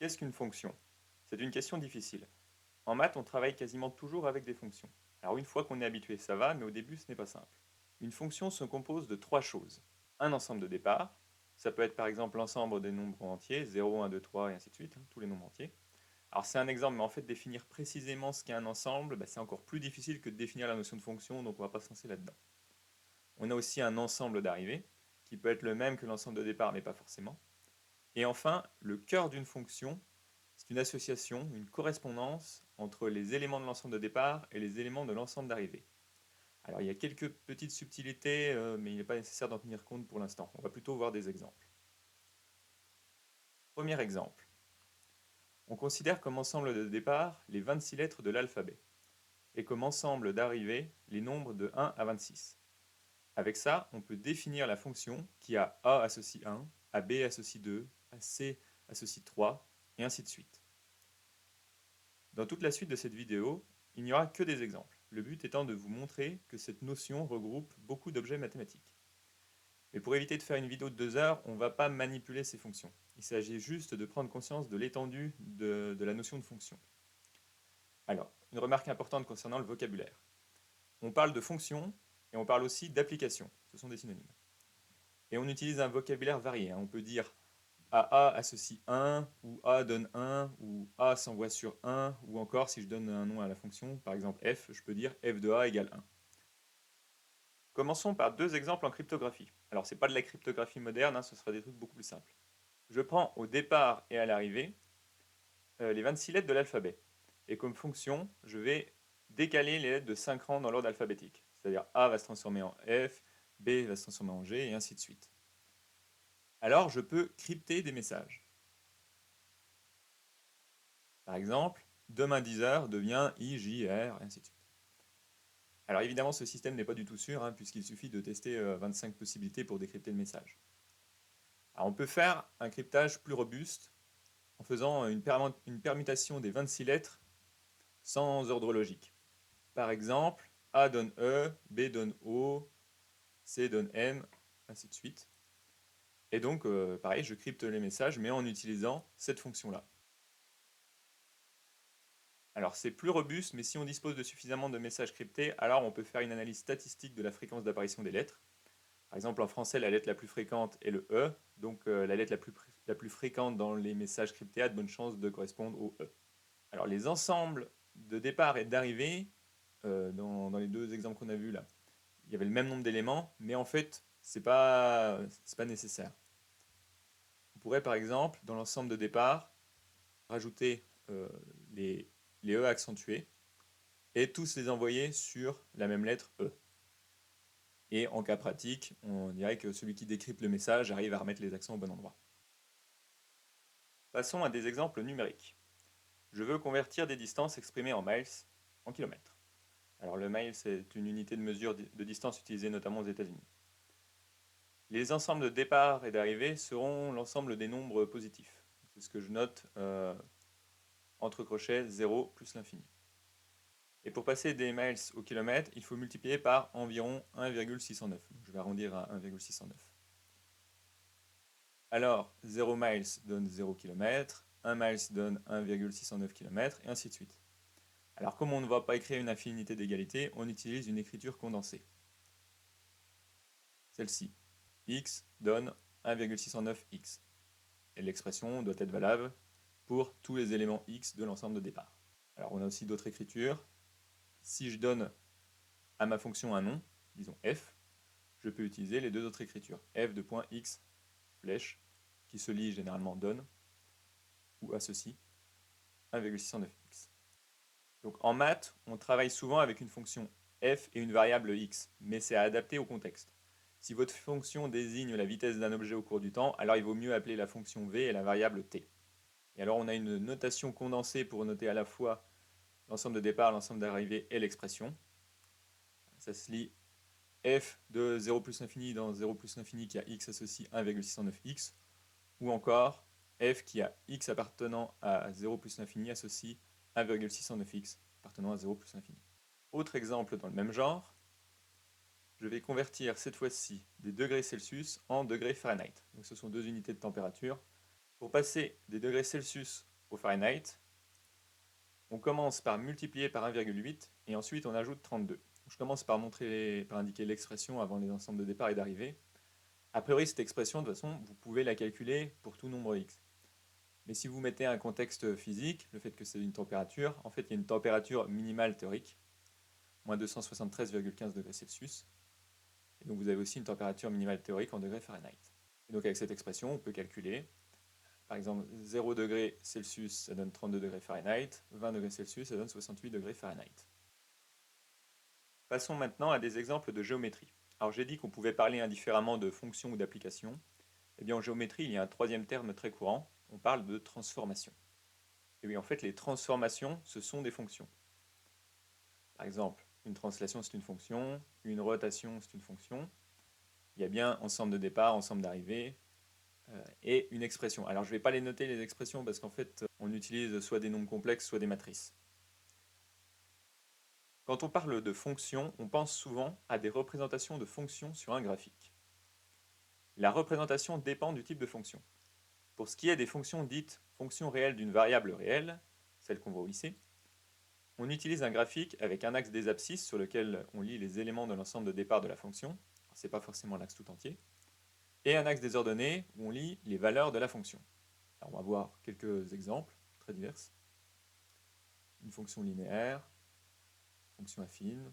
Qu'est-ce qu'une fonction? C'est une question difficile. En maths, on travaille quasiment toujours avec des fonctions. Alors une fois qu'on est habitué, ça va, mais au début, ce n'est pas simple. Une fonction se compose de trois choses. Un ensemble de départ, ça peut être par exemple l'ensemble des nombres entiers, 0, 1, 2, 3 et ainsi de suite, tous les nombres entiers. Alors c'est un exemple, mais en fait définir précisément ce qu'est un ensemble, c'est encore plus difficile que de définir la notion de fonction, donc on ne va pas se lancer là-dedans. On a aussi un ensemble d'arrivées, qui peut être le même que l'ensemble de départ, mais pas forcément. Et enfin, le cœur d'une fonction, c'est une association, une correspondance entre les éléments de l'ensemble de départ et les éléments de l'ensemble d'arrivée. Alors il y a quelques petites subtilités, mais il n'est pas nécessaire d'en tenir compte pour l'instant. On va plutôt voir des exemples. Premier exemple. On considère comme ensemble de départ les 26 lettres de l'alphabet, et comme ensemble d'arrivée les nombres de 1 à 26. Avec ça, on peut définir la fonction qui a A associe 1, à B associe 2, à C associe 3, et ainsi de suite. Dans toute la suite de cette vidéo, il n'y aura que des exemples, le but étant de vous montrer que cette notion regroupe beaucoup d'objets mathématiques. Mais pour éviter de faire une vidéo de 2 heures, on ne va pas manipuler ces fonctions. Il s'agit juste de prendre conscience de l'étendue de la notion de fonction. Alors, une remarque importante concernant le vocabulaire. On parle de fonction et on parle aussi d'application, ce sont des synonymes. Et on utilise un vocabulaire varié, on peut dire A associe 1, ou A donne 1, ou A s'envoie sur 1, ou encore si je donne un nom à la fonction, par exemple f, je peux dire f de A égale 1. Commençons par deux exemples en cryptographie. Alors c'est pas de la cryptographie moderne, ce sera des trucs beaucoup plus simples. Je prends au départ et à l'arrivée les 26 lettres de l'alphabet. Et comme fonction, je vais décaler les lettres de 5 rangs dans l'ordre alphabétique. C'est-à-dire A va se transformer en F, B va se transformer en G, et ainsi de suite. Alors je peux crypter des messages. Par exemple, demain 10h devient IJR, et ainsi de suite. Alors évidemment, ce système n'est pas du tout sûr, puisqu'il suffit de tester 25 possibilités pour décrypter le message. Alors on peut faire un cryptage plus robuste en faisant une permutation des 26 lettres sans ordre logique. Par exemple, A donne E, B donne O, C donne M, ainsi de suite. Et donc, pareil, je crypte les messages, mais en utilisant cette fonction-là. Alors c'est plus robuste, mais si on dispose de suffisamment de messages cryptés, alors on peut faire une analyse statistique de la fréquence d'apparition des lettres. Par exemple, en français, la lettre la plus fréquente est le E, donc la lettre la plus fréquente dans les messages cryptés a de bonnes chances de correspondre au E. Alors les ensembles de départ et d'arrivée, dans les deux exemples qu'on a vus là, il y avait le même nombre d'éléments, mais en fait, c'est pas nécessaire. On pourrait par exemple, dans l'ensemble de départ, rajouter les, les E accentués, et tous les envoyer sur la même lettre E. Et en cas pratique, on dirait que celui qui décrypte le message arrive à remettre les accents au bon endroit. Passons à des exemples numériques. Je veux convertir des distances exprimées en miles en kilomètres. Alors le mile, c'est une unité de mesure de distance utilisée notamment aux États-Unis. Les ensembles de départ et d'arrivée seront l'ensemble des nombres positifs. C'est ce que je note entre crochets 0 plus l'infini. Et pour passer des miles au kilomètre, il faut multiplier par environ 1,609. Donc je vais arrondir à 1,609. Alors, 0 miles donne 0 km, 1 miles donne 1,609 km, et ainsi de suite. Alors, comme on ne va pas écrire une infinité d'égalité, on utilise une écriture condensée. Celle-ci, x donne 1,609x. Et l'expression doit être valable pour tous les éléments x de l'ensemble de départ. Alors, on a aussi d'autres écritures. Si je donne à ma fonction un nom, disons f, je peux utiliser les deux autres écritures, f de point x, flèche, qui se lit généralement donne, ou associe 1,609x. Donc en maths, on travaille souvent avec une fonction f et une variable x, mais c'est à adapter au contexte. Si votre fonction désigne la vitesse d'un objet au cours du temps, alors il vaut mieux appeler la fonction v et la variable t. Et alors on a une notation condensée pour noter à la fois l'ensemble de départ, l'ensemble d'arrivée et l'expression. Ça se lit f de 0 plus l'infini dans 0 plus l'infini qui a x associe 1,609x, ou encore f qui a x appartenant à 0 plus l'infini associe 1,609x appartenant à 0 plus l'infini. Autre exemple dans le même genre, je vais convertir cette fois-ci des degrés Celsius en degrés Fahrenheit. Donc ce sont deux unités de température. Pour passer des degrés Celsius au Fahrenheit, on commence par multiplier par 1,8 et ensuite on ajoute 32. Je commence par indiquer l'expression avant les ensembles de départ et d'arrivée. A priori, cette expression, de toute façon, vous pouvez la calculer pour tout nombre x. Mais si vous mettez un contexte physique, le fait que c'est une température, en fait, il y a une température minimale théorique, moins 273,15 degrés Celsius. Et donc vous avez aussi une température minimale théorique en degrés Fahrenheit. Et donc avec cette expression, on peut calculer, par exemple, 0 degrés Celsius, ça donne 32 degrés Fahrenheit, 20 degrés Celsius, ça donne 68 degrés Fahrenheit. Passons maintenant à des exemples de géométrie. Alors j'ai dit qu'on pouvait parler indifféremment de fonctions ou d'applications. Eh bien en géométrie, il y a un troisième terme très courant, on parle de transformation. Et oui, en fait, les transformations, ce sont des fonctions. Par exemple, une translation, c'est une fonction, une rotation, c'est une fonction. Il y a bien ensemble de départ, ensemble d'arrivée, et une expression. Alors je ne vais pas les noter les expressions parce qu'en fait, on utilise soit des nombres complexes, soit des matrices. Quand on parle de fonctions, on pense souvent à des représentations de fonctions sur un graphique. La représentation dépend du type de fonction. Pour ce qui est des fonctions dites fonctions réelles d'une variable réelle, celle qu'on voit au lycée, on utilise un graphique avec un axe des abscisses sur lequel on lit les éléments de l'ensemble de départ de la fonction, ce n'est pas forcément l'axe tout entier, et un axe des ordonnées où on lit les valeurs de la fonction. Alors on va voir quelques exemples très divers. Une fonction linéaire, fonction affine.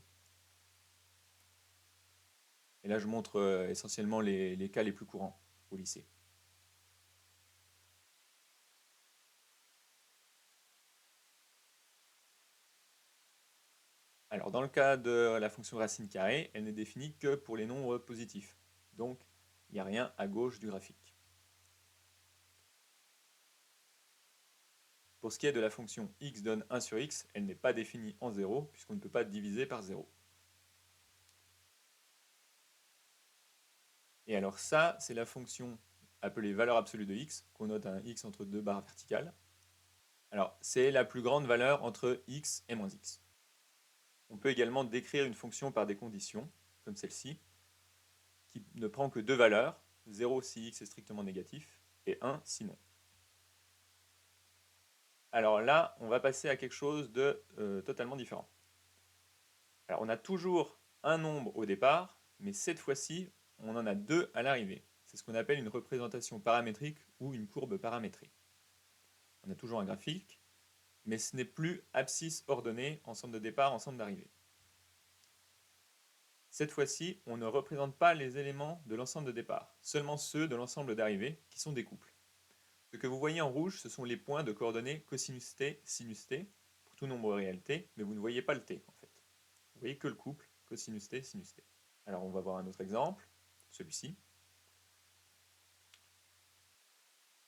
Et là je montre essentiellement les cas les plus courants au lycée. Alors dans le cas de la fonction racine carrée, elle n'est définie que pour les nombres positifs. Donc il n'y a rien à gauche du graphique. Pour ce qui est de la fonction x donne 1 sur x, elle n'est pas définie en 0 puisqu'on ne peut pas diviser par 0. Et alors ça, c'est la fonction appelée valeur absolue de x, qu'on note un x entre deux barres verticales. Alors c'est la plus grande valeur entre x et moins x. On peut également décrire une fonction par des conditions, comme celle-ci, qui ne prend que deux valeurs, 0 si x est strictement négatif, et 1 si non. Alors là, on va passer à quelque chose de totalement différent. Alors on a toujours un nombre au départ, mais cette fois-ci, on en a deux à l'arrivée. C'est ce qu'on appelle une représentation paramétrique ou une courbe paramétrée. On a toujours un graphique, mais ce n'est plus abscisse ordonnée, ensemble de départ, ensemble d'arrivée. Cette fois-ci, on ne représente pas les éléments de l'ensemble de départ, seulement ceux de l'ensemble d'arrivée, qui sont des couples. Ce que vous voyez en rouge, ce sont les points de coordonnées cosinus t, sinus t, pour tout nombre réel t, mais vous ne voyez pas le t en fait. Vous voyez que le couple cosinus t, sinus t. Alors on va voir un autre exemple, celui-ci.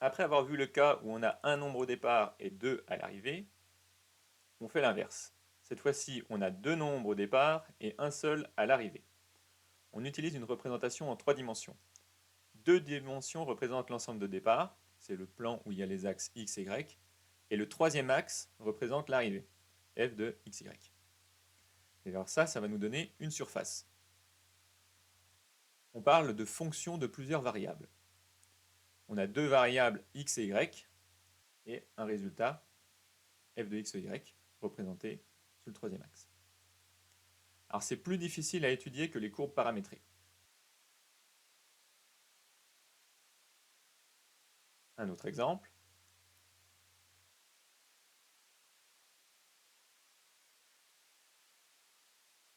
Après avoir vu le cas où on a un nombre au départ et deux à l'arrivée, on fait l'inverse. Cette fois-ci, on a deux nombres au départ et un seul à l'arrivée. On utilise une représentation en trois dimensions. Deux dimensions représentent l'ensemble de départ, c'est le plan où il y a les axes x et y, et le troisième axe représente l'arrivée, f de xy. Et alors ça va nous donner une surface. On parle de fonctions de plusieurs variables. On a deux variables x et y, et un résultat, f de x et y, représenté sur le troisième axe. Alors c'est plus difficile à étudier que les courbes paramétrées. Un autre exemple.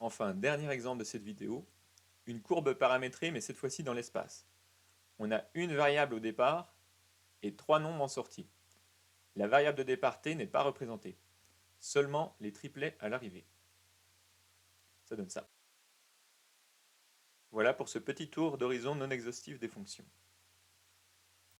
Enfin, dernier exemple de cette vidéo, une courbe paramétrée mais cette fois-ci dans l'espace. On a une variable au départ et trois nombres en sortie. La variable de départ t n'est pas représentée, seulement les triplets à l'arrivée. Ça donne ça. Voilà pour ce petit tour d'horizon non exhaustif des fonctions.